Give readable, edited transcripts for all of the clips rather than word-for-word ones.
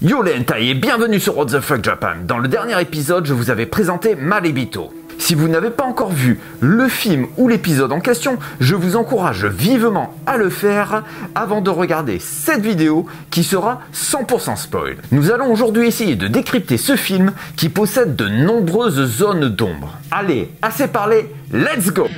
Yo les hentai et bienvenue sur What the Fuck Japan. Dans le dernier épisode, je vous avais présenté Malebito. Si vous n'avez pas encore vu le film ou l'épisode en question, je vous encourage vivement à le faire avant de regarder cette vidéo qui sera 100% spoil. Nous allons aujourd'hui essayer de décrypter ce film qui possède de nombreuses zones d'ombre. Allez, assez parlé, let's go!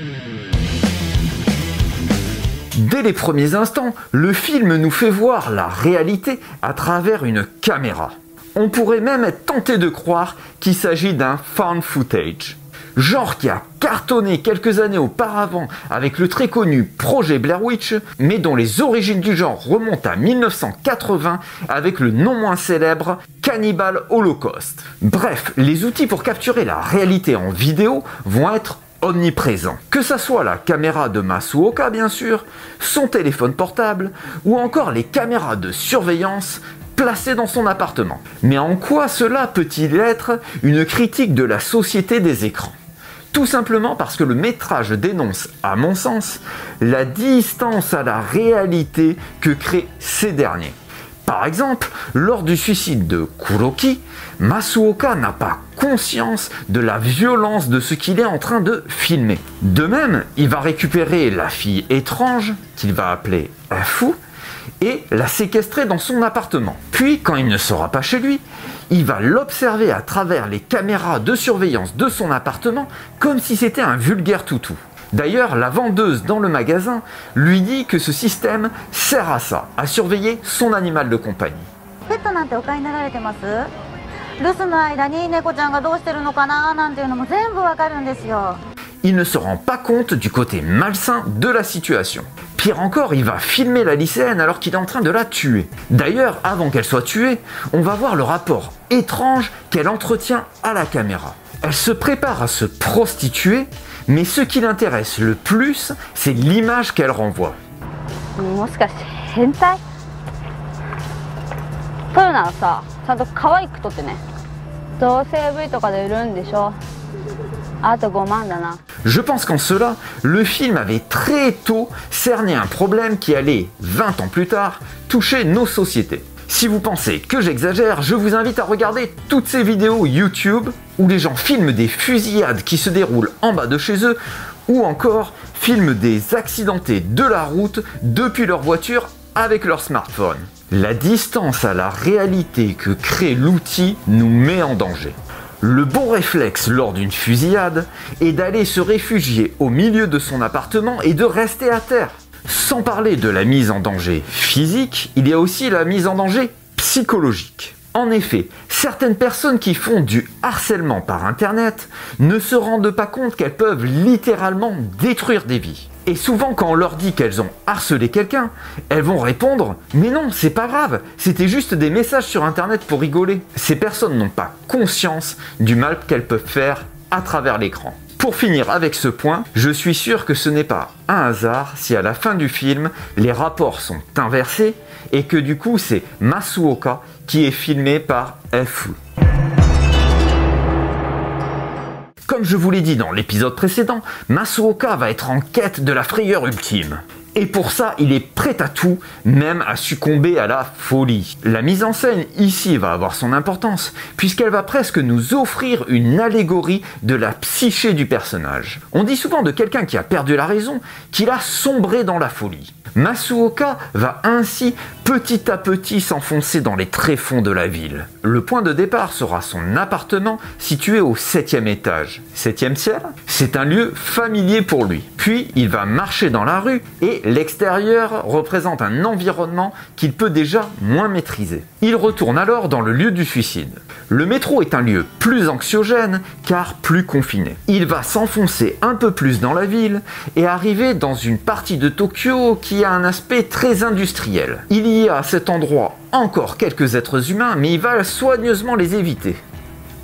Dès les premiers instants, le film nous fait voir la réalité à travers une caméra. On pourrait même être tenté de croire qu'il s'agit d'un found footage. Genre qui a cartonné quelques années auparavant avec le très connu projet Blair Witch, mais dont les origines du genre remontent à 1980 avec le non moins célèbre Cannibal Holocaust. Bref, les outils pour capturer la réalité en vidéo vont être omniprésent. Que ça soit la caméra de Masuoka bien sûr, son téléphone portable ou encore les caméras de surveillance placées dans son appartement. Mais en quoi cela peut-il être une critique de la société des écrans? Tout simplement parce que le métrage dénonce, à mon sens, la distance à la réalité que créent ces derniers. Par exemple, lors du suicide de Kuroki, Masuoka n'a pas conscience de la violence de ce qu'il est en train de filmer. De même, il va récupérer la fille étrange, qu'il va appeler Fu, et la séquestrer dans son appartement. Puis, quand il ne sera pas chez lui, il va l'observer à travers les caméras de surveillance de son appartement comme si c'était un vulgaire toutou. D'ailleurs, la vendeuse dans le magasin lui dit que ce système sert à ça, à surveiller son animal de compagnie. Il ne se rend pas compte du côté malsain de la situation. Pire encore, il va filmer la lycéenne alors qu'il est en train de la tuer. D'ailleurs, avant qu'elle soit tuée, on va voir le rapport étrange qu'elle entretient à la caméra. Elle se prépare à se prostituer, mais ce qui l'intéresse le plus, c'est l'image qu'elle renvoie. Je pense qu'en cela, le film avait très tôt cerné un problème qui allait, 20 ans plus tard, toucher nos sociétés. Si vous pensez que j'exagère, je vous invite à regarder toutes ces vidéos YouTube où les gens filment des fusillades qui se déroulent en bas de chez eux ou encore filment des accidentés de la route depuis leur voiture avec leur smartphone. La distance à la réalité que crée l'outil nous met en danger. Le bon réflexe lors d'une fusillade est d'aller se réfugier au milieu de son appartement et de rester à terre. Sans parler de la mise en danger physique, il y a aussi la mise en danger psychologique. En effet, certaines personnes qui font du harcèlement par internet ne se rendent pas compte qu'elles peuvent littéralement détruire des vies. Et souvent quand on leur dit qu'elles ont harcelé quelqu'un, elles vont répondre « Mais non, c'est pas grave, c'était juste des messages sur internet pour rigoler ». Ces personnes n'ont pas conscience du mal qu'elles peuvent faire à travers l'écran. Pour finir avec ce point, je suis sûr que ce n'est pas un hasard si à la fin du film, les rapports sont inversés et que du coup c'est Masuoka qui est filmé par Fu. Comme je vous l'ai dit dans l'épisode précédent, Masuoka va être en quête de la frayeur ultime. Et pour ça, il est prêt à tout, même à succomber à la folie. La mise en scène ici va avoir son importance, puisqu'elle va presque nous offrir une allégorie de la psyché du personnage. On dit souvent de quelqu'un qui a perdu la raison qu'il a sombré dans la folie. Masuoka va ainsi petit à petit s'enfoncer dans les tréfonds de la ville. Le point de départ sera son appartement situé au 7e étage. 7e ciel? C'est un lieu familier pour lui. Puis il va marcher dans la rue et l'extérieur représente un environnement qu'il peut déjà moins maîtriser. Il retourne alors dans le lieu du suicide. Le métro est un lieu plus anxiogène car plus confiné. Il va s'enfoncer un peu plus dans la ville et arriver dans une partie de Tokyo qui a un aspect très industriel. Il y a à cet endroit encore quelques êtres humains, mais il va soigneusement les éviter.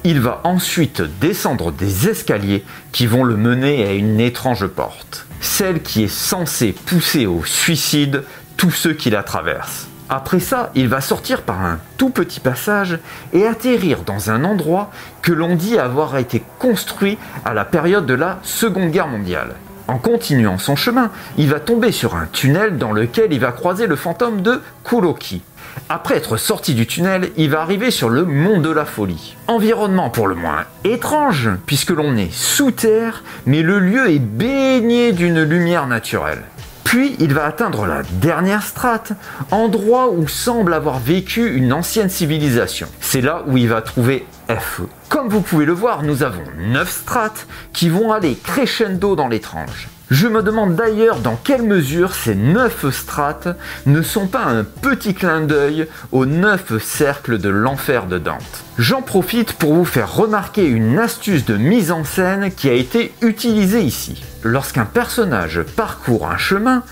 Il va ensuite descendre des escaliers qui vont le mener à une étrange porte. Celle qui est censée pousser au suicide tous ceux qui la traversent. Après ça, il va sortir par un tout petit passage et atterrir dans un endroit que l'on dit avoir été construit à la période de la Seconde Guerre mondiale. En continuant son chemin, il va tomber sur un tunnel dans lequel il va croiser le fantôme de Kuroki. Après être sorti du tunnel, il va arriver sur le mont de la folie. Environnement pour le moins étrange, puisque l'on est sous terre, mais le lieu est baigné d'une lumière naturelle. Puis il va atteindre la dernière strate, endroit où semble avoir vécu une ancienne civilisation. C'est là où il va trouver FE. Comme vous pouvez le voir, nous avons 9 strates qui vont aller crescendo dans l'étrange. Je me demande d'ailleurs dans quelle mesure ces 9 strates ne sont pas un petit clin d'œil aux 9 cercles de l'enfer de Dante. J'en profite pour vous faire remarquer une astuce de mise en scène qui a été utilisée ici. Lorsqu'un personnage parcourt un chemin,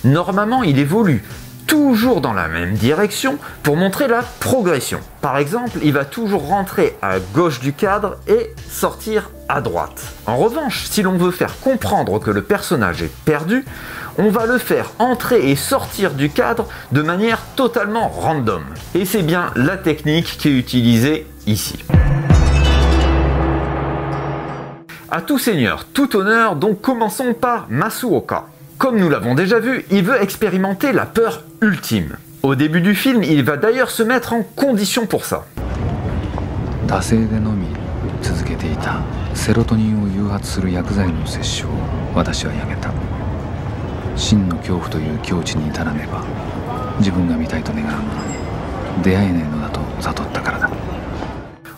normalement il évolue toujours dans la même direction pour montrer la progression. Par exemple, il va toujours rentrer à gauche du cadre et sortir à droite. En revanche, si l'on veut faire comprendre que le personnage est perdu, on va le faire entrer et sortir du cadre de manière totalement random. Et c'est bien la technique qui est utilisée ici. À tout seigneur, tout honneur, donc commençons par Masuoka. Comme nous l'avons déjà vu, il veut expérimenter la peur ultime. Au début du film, il va d'ailleurs se mettre en condition pour ça.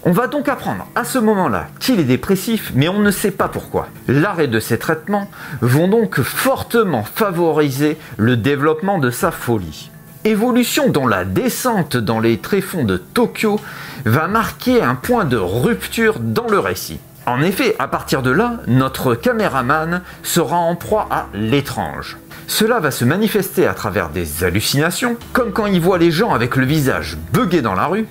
On va donc apprendre à ce moment-là qu'il est dépressif, mais on ne sait pas pourquoi. L'arrêt de ces traitements vont donc fortement favoriser le développement de sa folie. Évolution dont la descente dans les tréfonds de Tokyo va marquer un point de rupture dans le récit. En effet, à partir de là, notre caméraman sera en proie à l'étrange. Cela va se manifester à travers des hallucinations, comme quand il voit les gens avec le visage buggé dans la rue.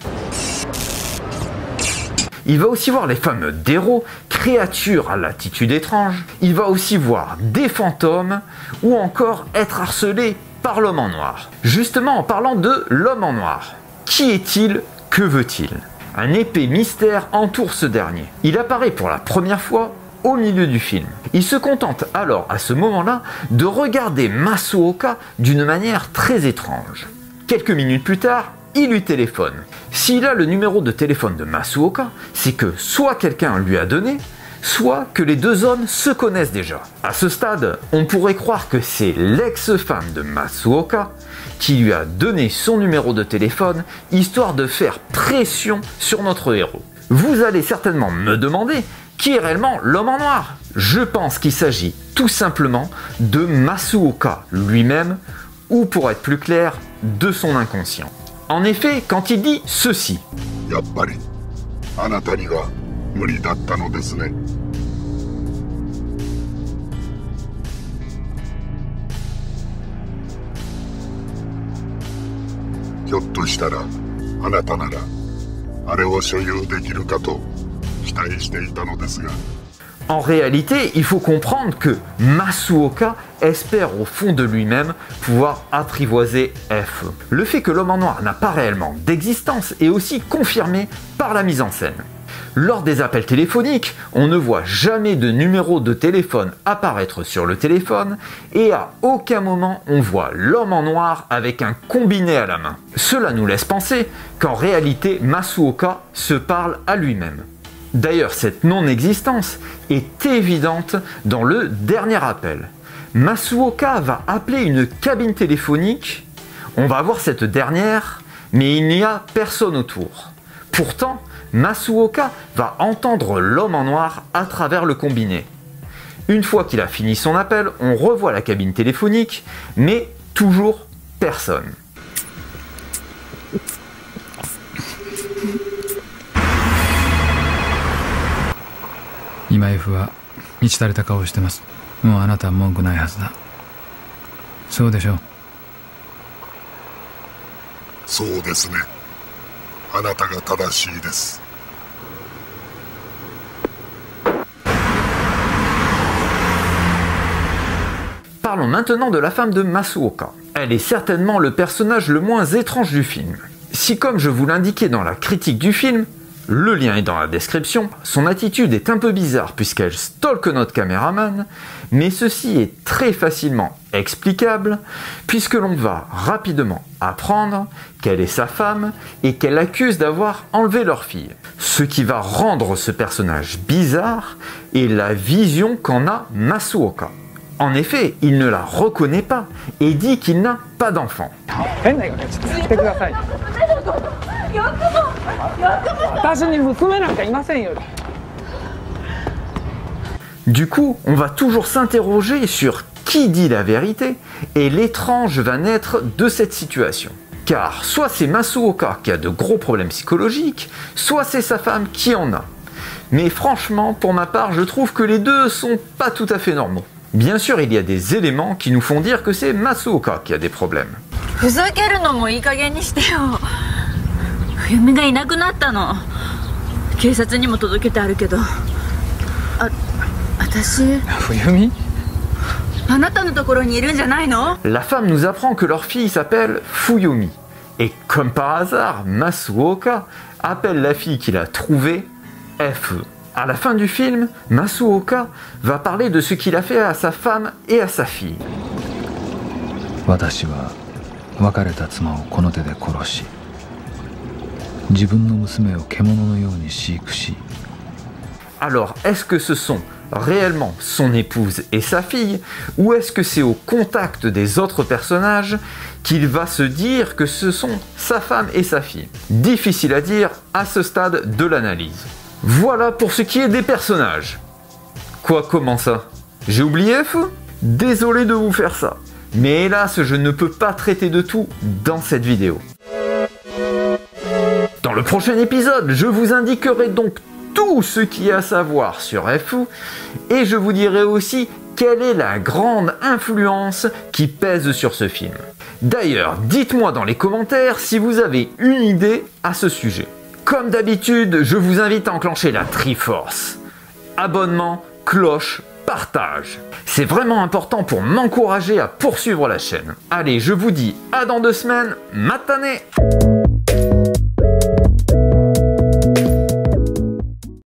Il va aussi voir les fameux déros, créatures à l'attitude étrange. Il va aussi voir des fantômes ou encore être harcelé par l'homme en noir. Justement, en parlant de l'homme en noir, qui est-il? Que veut-il? Un épais mystère entoure ce dernier. Il apparaît pour la première fois au milieu du film. Il se contente alors à ce moment-là de regarder Masuoka d'une manière très étrange. Quelques minutes plus tard, il lui téléphone. S'il a le numéro de téléphone de Masuoka, c'est que soit quelqu'un lui a donné, soit que les deux hommes se connaissent déjà. À ce stade, on pourrait croire que c'est l'ex-femme de Masuoka qui lui a donné son numéro de téléphone, histoire de faire pression sur notre héros. Vous allez certainement me demander qui est réellement l'homme en noir. Je pense qu'il s'agit tout simplement de Masuoka lui-même, ou pour être plus clair, de son inconscient. En effet, quand il dit ceci, en réalité, il faut comprendre que Masuoka espère au fond de lui-même pouvoir apprivoiser FE. Le fait que l'homme en noir n'a pas réellement d'existence est aussi confirmé par la mise en scène. Lors des appels téléphoniques, on ne voit jamais de numéro de téléphone apparaître sur le téléphone et à aucun moment on voit l'homme en noir avec un combiné à la main. Cela nous laisse penser qu'en réalité Masuoka se parle à lui-même. D'ailleurs, cette non-existence est évidente dans le dernier appel. Masuoka va appeler une cabine téléphonique, on va voir cette dernière, mais il n'y a personne autour. Pourtant, Masuoka va entendre l'homme en noir à travers le combiné. Une fois qu'il a fini son appel, on revoit la cabine téléphonique, mais toujours personne. F は満ち足りた顔をしてます。もうあなたは文句ないはずだ。そうでしょう。そうですね。あなたが正しいです。Parlons maintenant de la femme de Masuoka. Elle est certainement le personnage le moins étrange du film. Si, comme je vous l'indiquais dans la critique du film, Le lien est dans la description. Son attitude est un peu bizarre puisqu'elle stalke notre caméraman, mais ceci est très facilement explicable puisque l'on va rapidement apprendre qu'elle est sa femme et qu'elle l'accuse d'avoir enlevé leur fille. Ce qui va rendre ce personnage bizarre est la vision qu'en a Masuoka. En effet, il ne la reconnaît pas et dit qu'il n'a pas d'enfant. Du coup, on va toujours s'interroger sur qui dit la vérité et l'étrange va naître de cette situation. Car soit c'est Masuoka qui a de gros problèmes psychologiques, soit c'est sa femme qui en a. Mais franchement, pour ma part, je trouve que les deux sont pas tout à fait normaux. Bien sûr, il y a des éléments qui nous font dire que c'est Masuoka qui a des problèmes. La femme nous apprend que leur fille s'appelle Fuyumi. Et comme par hasard, Masuoka appelle la fille qu'il a trouvée FE. À la fin du film, Masuoka va parler de ce qu'il a fait à sa femme et à sa fille. Alors, est-ce que ce sont réellement son épouse et sa fille, ou est-ce que c'est au contact des autres personnages qu'il va se dire que ce sont sa femme et sa fille? Difficile à dire à ce stade de l'analyse. Voilà pour ce qui est des personnages. Quoi, comment ça? J'ai oublié F? Désolé de vous faire ça. Mais hélas, je ne peux pas traiter de tout dans cette vidéo. Dans le prochain épisode, je vous indiquerai donc tout ce qu'il y a à savoir sur FU et je vous dirai aussi quelle est la grande influence qui pèse sur ce film. D'ailleurs, dites-moi dans les commentaires si vous avez une idée à ce sujet. Comme d'habitude, je vous invite à enclencher la Triforce. Abonnement, cloche, partage. C'est vraiment important pour m'encourager à poursuivre la chaîne. Allez, je vous dis à dans 2 semaines, matane!